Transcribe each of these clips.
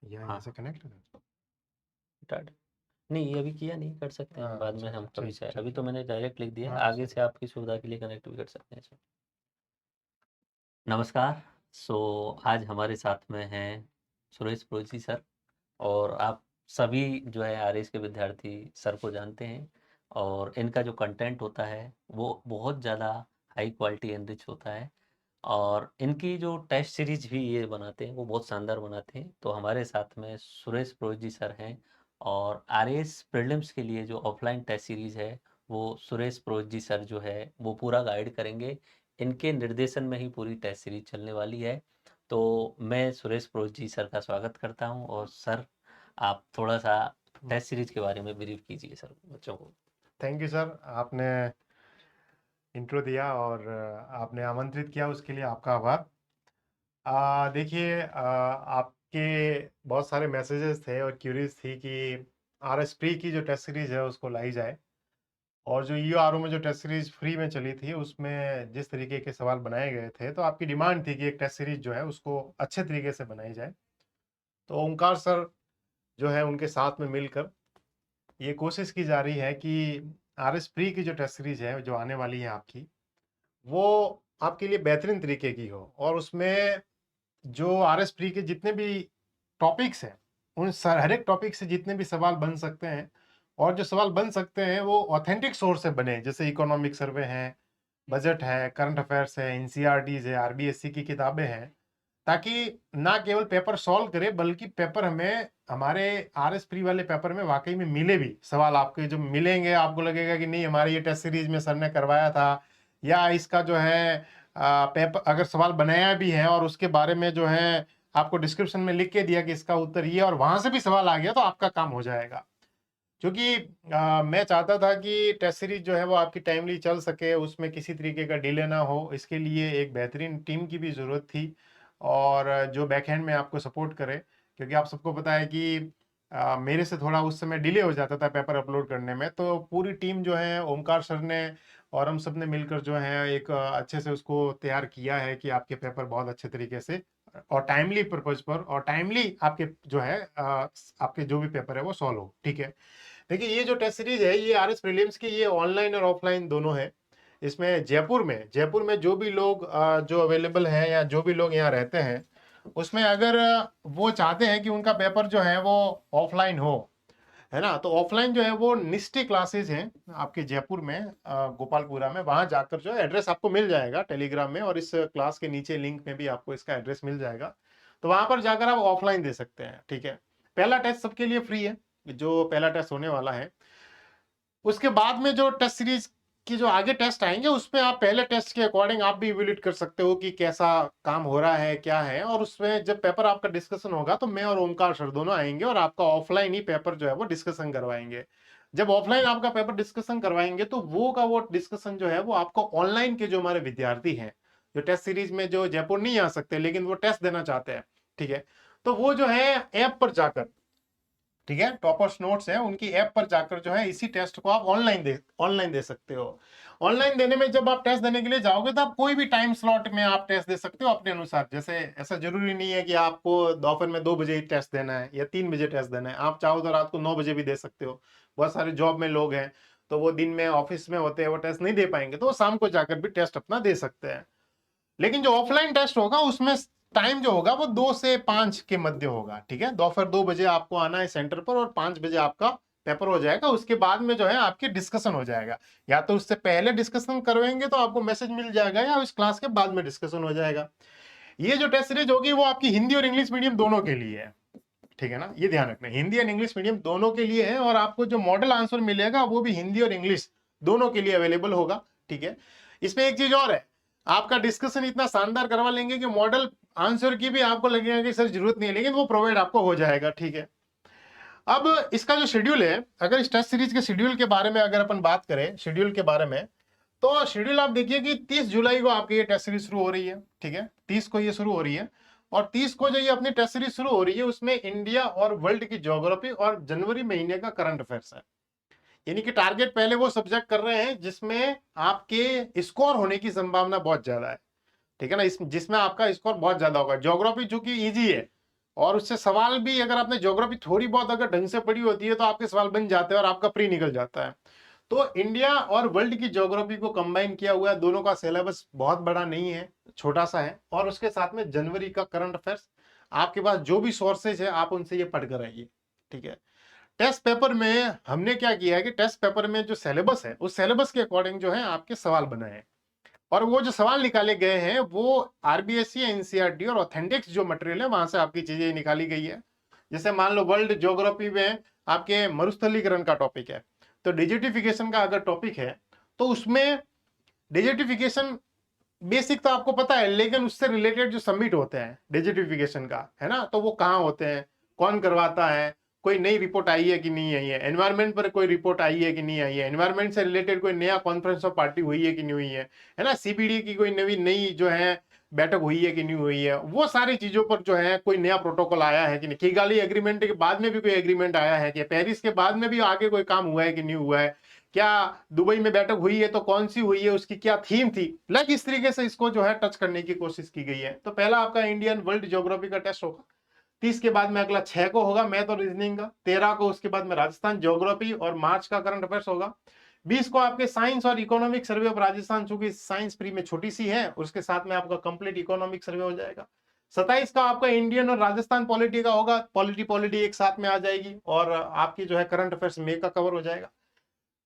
या हाँ यहाँ से हाँ कनेक्ट है? स्टार्ट। नहीं ये अभी किया नहीं, कर सकते हैं बाद में अच्छा हम अच्छा, कभी ठीक है से, ठीक अभी है। तो मैंने डायरेक्ट लिख दिया है, हाँ आगे सर। से आपकी सुविधा के लिए कनेक्ट भी कर सकते हैं इसमें। नमस्कार। सो आज हमारे साथ में हैं सुरेश प्रोजी सर। और आप सभी जो है आरएस के विद्यार्थी सर को जानते हैं। और इनका जो कंटेंट होता है वो बहुत ज़्यादा हाई क्वालिटी एनरिच होता है। और इनकी जो टेस्ट सीरीज भी ये बनाते हैं वो बहुत शानदार बनाते हैं। तो हमारे साथ में सुरेश प्रोजी सर हैं। और आरएस प्रीलिम्स के लिए जो ऑफलाइन टेस्ट सीरीज है वो सुरेश प्रोजी सर जो है वो पूरा गाइड करेंगे। इनके निर्देशन में ही पूरी टेस्ट सीरीज चलने वाली है। तो मैं सुरेश प्रोजी सर का स्वागत करता हूं। और सर आप थोड़ा सा टेस्ट सीरीज के बारे में ब्रीफ कीजिए सर बच्चों को। थैंक यू सर, आपने इंट्रो दिया और आपने आमंत्रित किया, उसके लिए आपका आभार। देखिए, आपके बहुत सारे मैसेजेस थे और क्यूरीज थी कि आर एस प्री की जो टेस्ट सीरीज है उसको लाई जाए। और जो यू आर ओ में जो टेस्ट सीरीज फ्री में चली थी उसमें जिस तरीके के सवाल बनाए गए थे, तो आपकी डिमांड थी कि एक टेस्ट सीरीज जो है उसको अच्छे तरीके से बनाई जाए। तो ओंकार सर जो है उनके साथ में मिलकर ये कोशिश की जा रही है कि आर एस प्री की जो टेस्ट सीरीज है जो आने वाली है आपकी, वो आपके लिए बेहतरीन तरीके की हो। और उसमें जो आर एस प्री के जितने भी टॉपिक्स हैं, उन हर एक टॉपिक से जितने भी सवाल बन सकते हैं, और जो सवाल बन सकते हैं वो ऑथेंटिक सोर्स से बने, जैसे इकोनॉमिक सर्वे है, बजट है, करंट अफेयर्स है, एनसीईआरटीज है, आरबीएससी की किताबें हैं। ताकि ना केवल पेपर सॉल्व करे बल्कि पेपर हमें हमारे आर एस प्री वाले पेपर में वाकई में मिले भी। सवाल आपके जो मिलेंगे आपको लगेगा कि नहीं, हमारे ये टेस्ट सीरीज में सर ने करवाया था, या इसका जो है पेपर अगर सवाल बनाया भी है और उसके बारे में जो है आपको डिस्क्रिप्शन में लिख के दिया कि इसका उत्तर ये, और वहां से भी सवाल आ गया, तो आपका काम हो जाएगा। क्योंकि मैं चाहता था कि टेस्ट सीरीज जो है वो आपकी टाइमली चल सके, उसमें किसी तरीके का डिले ना हो। इसके लिए एक बेहतरीन टीम की भी ज़रूरत थी, और जो बैकएंड में आपको सपोर्ट करे। क्योंकि आप सबको पता है कि मेरे से थोड़ा उस समय डिले हो जाता था पेपर अपलोड करने में, तो पूरी टीम जो है ओमकार सर ने और हम सब ने मिलकर जो है एक अच्छे से उसको तैयार किया है कि आपके पेपर बहुत अच्छे तरीके से और टाइमली पर्पज पर और टाइमली आपके जो है आपके जो भी पेपर है वो सॉल्व हो। ठीक है। देखिए, ये जो टेस्ट सीरीज है ये आर एस प्रीलिम्स की, ये ऑनलाइन और ऑफलाइन दोनों है। इसमें जयपुर में जो भी लोग जो अवेलेबल हैं या जो भी लोग यहाँ रहते हैं, उसमें अगर वो चाहते हैं कि उनका पेपर जो है वो ऑफलाइन हो, है ना, तो ऑफलाइन जो है वो निष्ठि क्लासेस हैं आपके जयपुर में, गोपालपुरा में। वहां जाकर जो है एड्रेस आपको मिल जाएगा टेलीग्राम में, और इस क्लास के नीचे लिंक में भी आपको इसका एड्रेस मिल जाएगा। तो वहां पर जाकर आप ऑफलाइन दे सकते हैं। ठीक है। पहला टेस्ट सबके लिए फ्री है, जो पहला टेस्ट होने वाला है। उसके बाद में जो टेस्ट सीरीज की जो आगे टेस्ट आएंगे उसमें आप पहले टेस्ट के अकॉर्डिंग आप भी इवेल्यूएट कर सकते हो कि कैसा काम हो रहा है, क्या है। और उसमें जब पेपर आपका डिस्कशन होगा तो मैं और ओमकार सर दोनों आएंगे और आपका ऑफलाइन ही पेपर जो है वो डिस्कशन करवाएंगे। जब ऑफलाइन आपका पेपर डिस्कशन करवाएंगे तो वो डिस्कशन जो है वो आपको ऑनलाइन के जो हमारे विद्यार्थी हैं, जो टेस्ट सीरीज में जो जयपुर नहीं आ सकते लेकिन वो टेस्ट देना चाहते हैं, ठीक है, तो वो जो है ऐप पर जाकर, ठीक है, टॉपर्स नोट्स है उनकी ऐप पर जाकर जो है इसी टेस्ट को आप ऑनलाइन दे सकते हो। ऑनलाइन देने में जब आप टेस्ट देने के लिए जाओगे तो आप कोई भी टाइम स्लॉट में आप टेस्ट दे सकते हो अपने अनुसार। जैसे ऐसा जरूरी नहीं है कि आपको दोपहर में 2 बजे ही टेस्ट देना है या 3 बजे टेस्ट देना है, आप चाहो तो रात को 9 बजे भी दे सकते हो। बहुत सारे जॉब में लोग हैं तो वो दिन में ऑफिस में होते हैं, वो टेस्ट नहीं दे पाएंगे, तो वो शाम को जाकर भी टेस्ट अपना दे सकते हैं। लेकिन जो ऑफलाइन टेस्ट होगा उसमें टाइम जो होगा वो 2 से 5 के मध्य होगा। ठीक है, दोपहर 2 बजे आपको आना है सेंटर पर और 5 बजे आपका पेपर हो जाएगा। उसके बाद में जो है आपकी डिस्कशन हो जाएगा, या तो उससे पहले डिस्कशन करवाएंगे तो आपको मैसेज मिल जाएगा, या इस क्लास के बाद में डिस्कशन हो जाएगा। ये जो टेस्ट सीरीज होगी वो आपकी हिंदी और इंग्लिश मीडियम दोनों के लिए है। ठीक है ना, ये ध्यान रखना, हिंदी और इंग्लिश मीडियम दोनों के लिए है। और आपको जो मॉडल आंसर मिलेगा वो भी हिंदी और इंग्लिश दोनों के लिए अवेलेबल होगा। ठीक है। इसमें एक चीज और है, आपका डिस्कशन इतना शानदार करवा लेंगे कि मॉडल आंसर की भी आपको लगेगा कि सर जरूरत नहीं है, लेकिन वो प्रोवाइड आपको हो जाएगा। ठीक है। अब इसका जो शेड्यूल है, अगर इस टेस्ट सीरीज के शेड्यूल के बारे में अगर अपन बात करें शेड्यूल के बारे में, तो शेड्यूल आप देखिए कि 30 जुलाई को आपकी ये टेस्ट सीरीज शुरू हो रही है। ठीक है, 30 को ये शुरू हो रही है। और 30 को जो ये अपनी टेस्ट सीरीज शुरू हो रही है उसमें इंडिया और वर्ल्ड की ज्योग्राफी और जनवरी महीने का करंट अफेयर्स है। यानी कि टारगेट पहले वो सब्जेक्ट कर रहे हैं जिसमें आपके स्कोर होने की संभावना बहुत ज्यादा है। ठीक है ना, जिसमें आपका स्कोर बहुत ज्यादा होगा। ज्योग्राफी चूंकि इजी है, और उससे सवाल भी, अगर आपने ज्योग्राफी थोड़ी बहुत अगर ढंग से पढ़ी होती है तो आपके सवाल बन जाते हैं और आपका प्री निकल जाता है। तो इंडिया और वर्ल्ड की ज्योग्राफी को कंबाइन किया हुआ है, दोनों का सिलेबस बहुत बड़ा नहीं है, छोटा सा है। और उसके साथ में जनवरी का करंट अफेयर्स, आपके पास जो भी सोर्सेज है आप उनसे ये पढ़ कर आइए, ठीक है। टेस्ट पेपर में हमने क्या किया है कि टेस्ट पेपर में जो सिलेबस है उस सिलेबस के अकॉर्डिंग जो है आपके सवाल बनाए हैं, और वो जो सवाल निकाले गए हैं वो आरबीएससी, एनसीईआरटी और ऑथेंटिक्स जो मटेरियल है वहां से आपकी चीजें निकाली गई है। जैसे मान लो वर्ल्ड ज्योग्राफी में आपके मरुस्थलीकरण का टॉपिक है, तो डिजिटिफिकेशन का अगर टॉपिक है तो उसमें डिजिटिफिकेशन बेसिक तो आपको पता है, लेकिन उससे रिलेटेड जो सबमिट होते हैं डिजिटिफिकेशन का, है ना, तो वो कहाँ होते हैं, कौन करवाता है, कोई नई रिपोर्ट आई है कि नहीं आई है, एनवायरमेंट पर कोई रिपोर्ट आई है कि नहीं आई है, एनवायरमेंट से रिलेटेड कोई नया कॉन्फ्रेंस ऑफ पार्टी हुई है कि नहीं हुई है ना, सीपीडी की कोई नई जो है बैठक हुई है कि नहीं हुई है, वो सारी चीजों पर जो है कोई नया प्रोटोकॉल आया है कि नहीं, किगाली एग्रीमेंट के बाद में भी कोई एग्रीमेंट आया है कि, पेरिस के बाद में भी आगे कोई काम हुआ है कि नहीं हुआ है, क्या दुबई में बैठक हुई है तो कौन सी हुई है, उसकी क्या थीम थी, लाइक इस तरीके से इसको जो है टच करने की कोशिश की गई है। तो पहला आपका इंडियन वर्ल्ड ज्योग्राफी का टेस्ट होगा, 30 के बाद में अगला 6 को होगा मैथ और रीजनिंग का, 13 को उसके बाद में राजस्थान ज्योग्राफी और मार्च का करंट अफेयर्स होगा, 20 को आपके साइंस और इकोनॉमिक सर्वे ऑफ राजस्थान, चूंकि साइंस प्री में छोटी सी है, उसके साथ में आपका कंप्लीट इकोनॉमिक सर्वे हो जाएगा। 27 का आपका इंडियन और राजस्थान पॉलिटी का होगा, पॉलिटी एक साथ में आ जाएगी, और आपकी जो है करंट अफेयर्स मे का कवर हो जाएगा।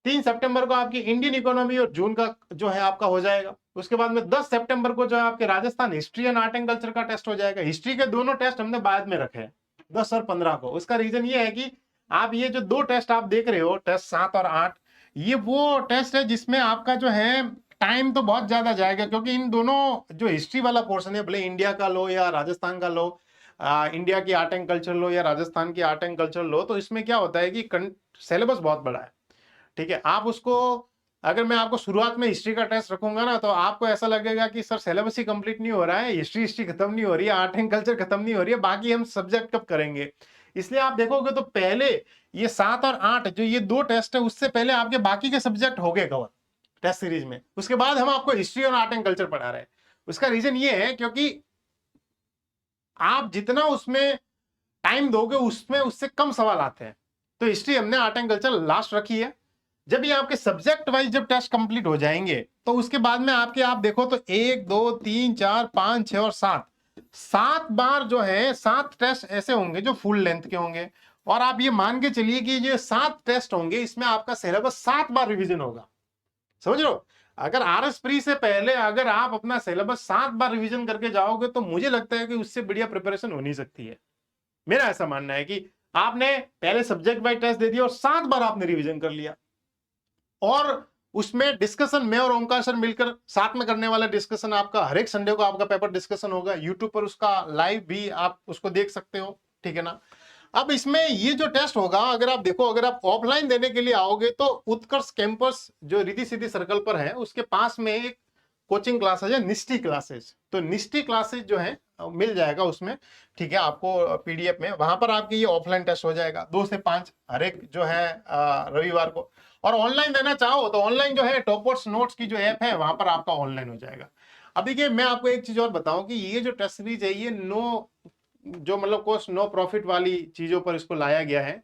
3 सितंबर को आपकी इंडियन इकोनॉमी और जून का जो है आपका हो जाएगा। उसके बाद में 10 सितंबर को जो है आपके Rajasthan history and art and culture का टेस्ट हो जाएगा। हिस्ट्री के दोनों टेस्ट हमने बाद में रखे हैं 10 और 15 को। उसका रीजन ये है कि आप ये जो दो टेस्ट आप देख रहे हो, टेस्ट 7 और 8, ये वो टेस्ट है जिसमें आपका जो है टाइम तो बहुत ज्यादा जाएगा, क्योंकि इन दोनों जो हिस्ट्री वाला पोर्शन है, भले इंडिया का लो या राजस्थान का लो, इंडिया की आर्ट एंड कल्चर लो या राजस्थान की आर्ट एंड कल्चर लो, तो इसमें क्या होता है कि सिलेबस बहुत बड़ा है, ठीक है। आप उसको, अगर मैं आपको शुरुआत में हिस्ट्री का टेस्ट रखूंगा ना, तो आपको ऐसा लगेगा कि सर सिलेबस ही कंप्लीट नहीं हो रहा है, हिस्ट्री खत्म नहीं हो रही है, आर्ट एंड कल्चर खत्म नहीं हो रही है, बाकी हम सब्जेक्ट कब करेंगे। इसलिए आप देखोगे तो पहले ये 7 और 8 जो ये दो टेस्ट है, उससे पहले आपके बाकी के सब्जेक्ट हो गए कवर टेस्ट सीरीज में, उसके बाद हम आपको हिस्ट्री और आर्ट एंड कल्चर पढ़ा रहे हैं। उसका रीजन ये है क्योंकि आप जितना उसमें टाइम दोगे उसमें उससे कम सवाल आते हैं। तो हिस्ट्री हमने आर्ट एंड कल्चर लास्ट रखी है। जब ये आपके सब्जेक्ट वाइज जब टेस्ट कंप्लीट हो जाएंगे, तो उसके बाद में आपके, आप देखो तो 1 2 3 4 5 6 और 7 बार जो है 7 टेस्ट ऐसे होंगे जो फुल लेंथ के होंगे। और आप ये मान के चलिए कि ये 7 टेस्ट होंगे, इसमें आपका सिलेबस 7 बार रिवीजन होगा। समझ लो, अगर आरएस प्री से पहले अगर आप अपना सिलेबस 7 बार रिवीजन करके जाओगे, तो मुझे लगता है कि उससे बढ़िया प्रिपरेशन हो नहीं सकती है। मेरा ऐसा मानना है कि आपने पहले सब्जेक्ट वाइज टेस्ट दे दिया और 7 बार आपने रिवीजन कर लिया, और उसमें डिस्कशन मैं और ओमकार सर मिलकर साथ में करने वाला डिस्कशन, आपका हर एक संडे को आपका पेपर डिस्कशन होगा, यूट्यूब पर उसका लाइव भी आप उसको देख सकते हो, ठीक है ना। अब इसमें ये जो टेस्ट होगा, अगर आप देखो, अगर आप ऑफलाइन देने के लिए आओगे तो उत्कर्ष कैंपस जो रिद्धि सिद्धि सर्कल पर है, उसके पास में एक कोचिंग क्लासेज है, निष्ठी क्लासेज। तो निष्ठी क्लासेज जो है मिल जाएगा उसमें, ठीक है, आपको पीडीएफ में, वहां पर आपकी ये ऑफलाइन टेस्ट हो जाएगा 2 से 5 हर एक जो है रविवार को। और ऑनलाइन देना चाहो तो ऑनलाइन जो है टॉपर्स नोट्स की जो ऐप है वहां पर आपका ऑनलाइन हो जाएगा। अब देखिए, मैं आपको एक चीज और बताऊं कि ये जो टेस्ट सीरीज है, ये जो मतलब कोर्स नो प्रॉफिट वाली चीजों पर इसको लाया गया है।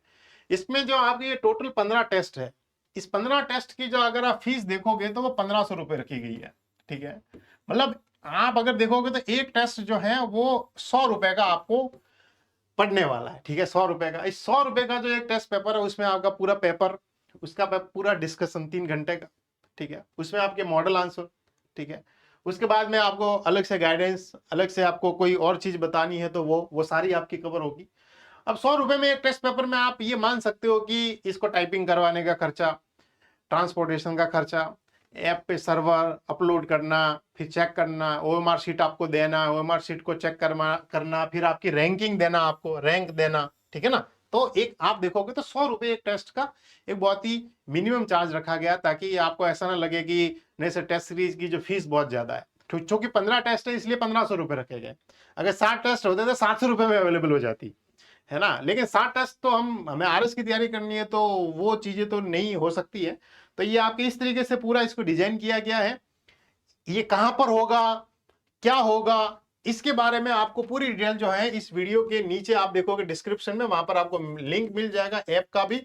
इसमें जो आपके ये टोटल 15 टेस्ट है, इस 15 टेस्ट की जो अगर आप फीस देखोगे तो वो 1500 रुपए रखी गई है, ठीक है। मतलब आप अगर देखोगे तो एक टेस्ट जो है वो 100 रुपए का आपको पढ़ने वाला है, ठीक है, 100 रुपए का। इस 100 रुपए का जो एक टेस्ट पेपर है, उसमें आपका पूरा पेपर, उसका पूरा डिस्कशन 3 घंटे का, ठीक है, उसमें आपके मॉडल आंसर, ठीक है। उसके बाद में आपको अलग से गाइडेंस, अलग से आपको कोई और चीज बतानी है तो वो सारी आपकी कवर होगी। अब 100 रुपए में एक टेस्ट पेपर में आप ये मान सकते हो कि इसको टाइपिंग करवाने का खर्चा, ट्रांसपोर्टेशन का खर्चा, ऐप पे सर्वर अपलोड करना, फिर चेक करना, ओएमआर शीट आपको देना, ओएमआर शीट को चेक करना, फिर आपकी रैंकिंग देना, आपको रैंक देना, ठीक है ना। तो एक आप देखोगे तो 100 रुपए एक टेस्ट का एक बहुत ही मिनिमम चार्ज रखा गया, ताकि आपको ऐसा ना लगे कि नहीं सर टेस्ट सीरीज की जो फीस बहुत ज्यादा है। क्योंकि 15 टेस्ट है इसलिए 1500 रुपए रखे गए। अगर 60 टेस्ट होते तो 700 रुपए में अवेलेबल हो जाती, है ना। लेकिन 60 टेस्ट तो हमें आरएस की तैयारी करनी है, तो वो चीजें तो नहीं हो सकती है। तो ये आपके इस तरीके से पूरा इसको डिजाइन किया गया है। ये कहां पर होगा, क्या होगा, इसके बारे में आपको पूरी डिटेल जो है इस वीडियो के नीचे आप देखोगे डिस्क्रिप्शन में, वहां पर आपको लिंक मिल जाएगा ऐप का भी।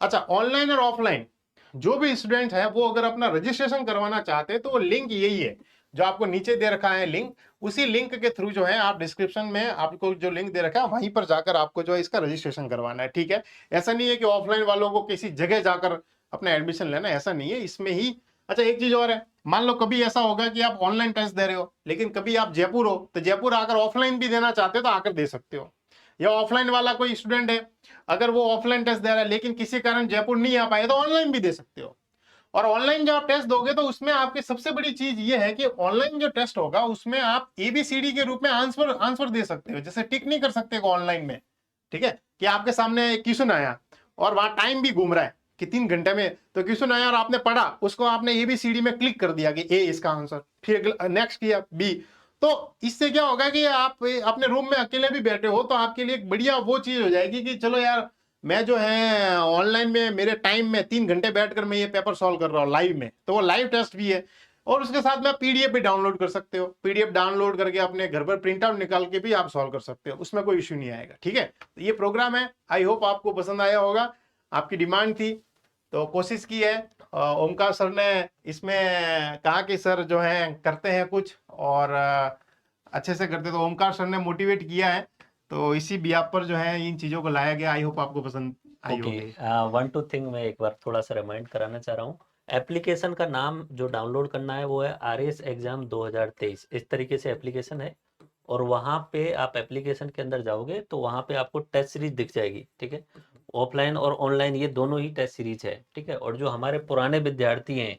अच्छा, ऑनलाइन और ऑफलाइन जो भी स्टूडेंट है वो अगर अपना रजिस्ट्रेशन करवाना चाहते हैं तो वो लिंक यही है जो आपको नीचे दे रखा है लिंक, उसी लिंक के थ्रू जो है आप डिस्क्रिप्शन में आपको जो लिंक दे रखा है वहीं पर जाकर आपको जो है इसका रजिस्ट्रेशन करवाना है, ठीक है। ऐसा नहीं है कि ऑफलाइन वालों को किसी जगह जाकर अपना एडमिशन लेना, ऐसा नहीं है, इसमें ही। अच्छा, एक चीज और है, मान लो कभी ऐसा होगा कि आप ऑनलाइन टेस्ट दे रहे हो लेकिन कभी आप जयपुर हो, तो जयपुर आकर ऑफलाइन भी देना चाहते हो तो आकर दे सकते हो। या ऑफलाइन वाला कोई स्टूडेंट है, अगर वो ऑफलाइन टेस्ट दे रहा है लेकिन किसी कारण जयपुर नहीं आ पाए तो ऑनलाइन भी दे सकते हो। और ऑनलाइन जो आप टेस्ट दोगे तो उसमें आपकी सबसे बड़ी चीज ये है कि ऑनलाइन जो टेस्ट होगा उसमें आप एबीसीडी के रूप में आंसर आंसर दे सकते हो, जैसे टिक नहीं कर सकते ऑनलाइन में, ठीक है। कि आपके सामने एक क्वेश्चन आया और वहां टाइम भी घूम रहा है कि 3 घंटे में, तो क्वेश्चन आया और आपने पढ़ा उसको, आपने एबीसीडी में क्लिक कर दिया कि ए इसका आंसर, फिर नेक्स्ट किया बी, तो इससे क्या होगा कि आप अपने रूम में अकेले भी बैठे हो तो आपके लिए एक बढ़िया वो चीज हो जाएगी कि चलो यार, मैं जो है ऑनलाइन में मेरे टाइम में 3 घंटे बैठकर मैं ये पेपर सॉल्व कर रहा हूँ लाइव में, तो वो लाइव टेस्ट भी है। और उसके साथ में पीडीएफ भी डाउनलोड कर सकते हो, पीडीएफ डाउनलोड करके अपने घर पर प्रिंट आउट निकाल के भी आप सॉल्व कर सकते हो, उसमें कोई इश्यू नहीं आएगा, ठीक है। तो ये प्रोग्राम है, आई होप आपको पसंद आया होगा, आपकी डिमांड थी तो कोशिश की है। ओमकार सर ने इसमें कहा कि सर जो है करते हैं कुछ और अच्छे से करते, तो ओमकार सर ने मोटिवेट किया है, तो इसी बिहाफ पर जो है इन चीजों को लाया गया। आई होप आपको पसंद आई ओके, होगी। वन टू थिंग मैं एक बार थोड़ा सा रिमाइंड कराना चाह रहा हूँ। एप्लीकेशन का नाम जो डाउनलोड करना है वो है आरएस एग्जाम 2023, इस तरीके से एप्लीकेशन है। और वहाँ पे आप एप्लीकेशन के अंदर जाओगे तो वहाँ पे आपको टेस्ट सीरीज दिख जाएगी, ठीक है। ऑफलाइन और ऑनलाइन ये दोनों ही टेस्ट सीरीज है, ठीक है। और जो हमारे पुराने विद्यार्थी हैं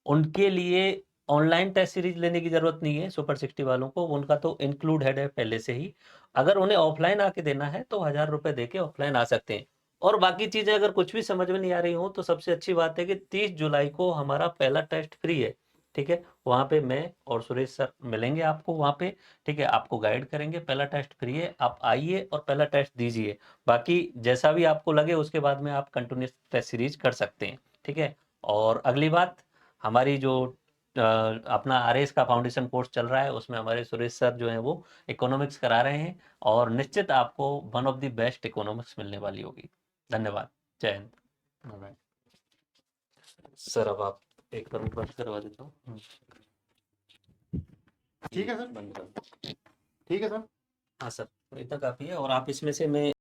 उनके लिए ऑनलाइन टेस्ट सीरीज लेने की जरूरत नहीं है, सुपर 60 वालों को, उनका तो इंक्लूड है पहले से ही। अगर उन्हें ऑफलाइन आके देना है तो 1000 रुपए दे के ऑफलाइन आ सकते हैं। और बाकी चीजें अगर कुछ भी समझ में नहीं आ रही हो तो सबसे अच्छी बात है कि 30 जुलाई को हमारा पहला टेस्ट फ्री है, ठीक है। वहां पे मैं और सुरेश सर मिलेंगे आपको वहां पे, ठीक है। आपको गाइड करेंगे, पहला टेस्ट फ्री है, आप आइए और पहला टेस्ट दीजिए। बाकी जैसा भी आपको लगे उसके बाद में आप कंटिन्यूस टेस्ट सीरीज कर सकते हैं, ठीक है। और अगली बात, हमारी जो अपना आरएस का फाउंडेशन कोर्स चल रहा है उसमें हमारे सुरेश सर जो हैं वो इकोनॉमिक्स करा रहे हैं, और निश्चित आपको one of the best economics मिलने वाली होगी। धन्यवाद। जय हिंद। Bye-bye। सर अब आप एक बार बंद करवा देता हूँ। ठीक है सर, बंद कर। ठीक है सर। हाँ सर, इतना काफी है। और आप इसमें से मैं